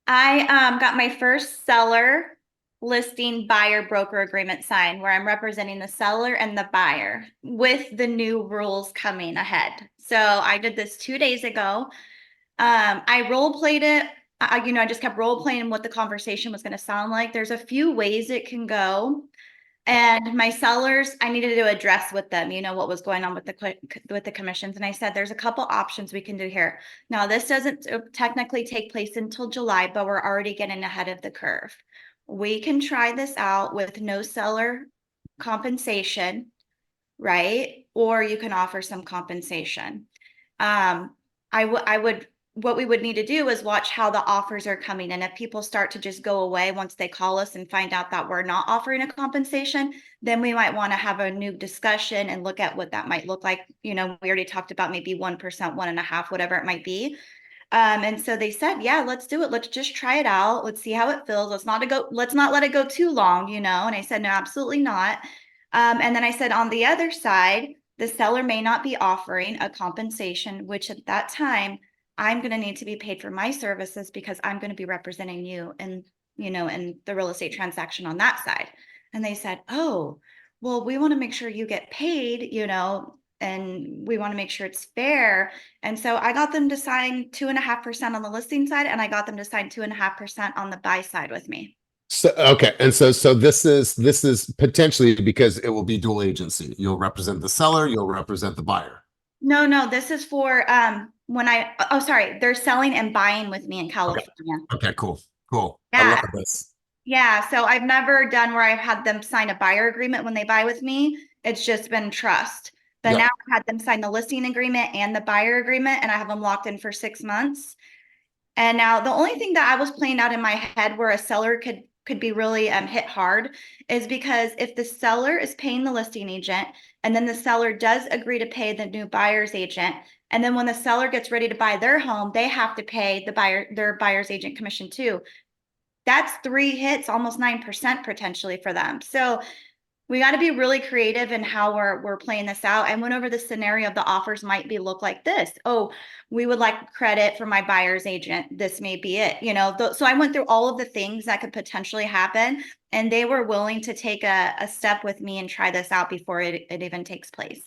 I got my first seller listing buyer broker agreement signed where I'm representing the seller and the buyer with the new rules coming ahead. So I did this 2 days ago. I role played it. I just kept role playing what the conversation was going to sound like. There's a few ways it can go. And my sellers, I needed to address with them, what was going on with the commissions. And I said, there's a couple options we can do here. Now, this doesn't technically take place until July, but we're already getting ahead of the curve. We can try this out with no seller compensation, right? Or you can offer some compensation. I would what we would need to do is watch how the offers are coming. And if people start to just go away once they call us and find out that we're not offering a compensation, then we might want to have a new discussion and look at what that might look like. We already talked about maybe 1%, 1.5%, whatever it might be. And so they said, yeah, let's do it. Let's just try it out. Let's see how it feels. Let's not let it go too long. And I said, no, absolutely not. And then I said, on the other side, the seller may not be offering a compensation, which at that time, I'm going to need to be paid for my services because I'm going to be representing you in the real estate transaction on that side. And they said, oh, well, we want to make sure you get paid, and we want to make sure it's fair. And so I got them to sign 2.5% on the listing side, and I got them to sign 2.5% on the buy side with me. So okay, and so this is potentially because it will be dual agency. You'll represent the seller, you'll represent the buyer. No, no, this is for oh, sorry, they're selling and buying with me in Okay. California. Okay, cool. Cool. I love Yeah. this. Yeah. So I've never done where I've had them sign a buyer agreement when they buy with me. It's just been trust. But now Yep. I've had them sign the listing agreement and the buyer agreement, and I have them locked in for 6 months. And now the only thing that I was playing out in my head where a seller could be really hit hard is because if the seller is paying the listing agent and then the seller does agree to pay the new buyer's agent, and then when the seller gets ready to buy their home, they have to pay their buyer's agent commission too. That's 3 hits, almost 9% potentially for them. So we got to be really creative in how we're playing this out. I went over the scenario of the offers might be look like this. Oh, we would like credit for my buyer's agent. This may be it. So I went through all of the things that could potentially happen, and they were willing to take a step with me and try this out before it even takes place.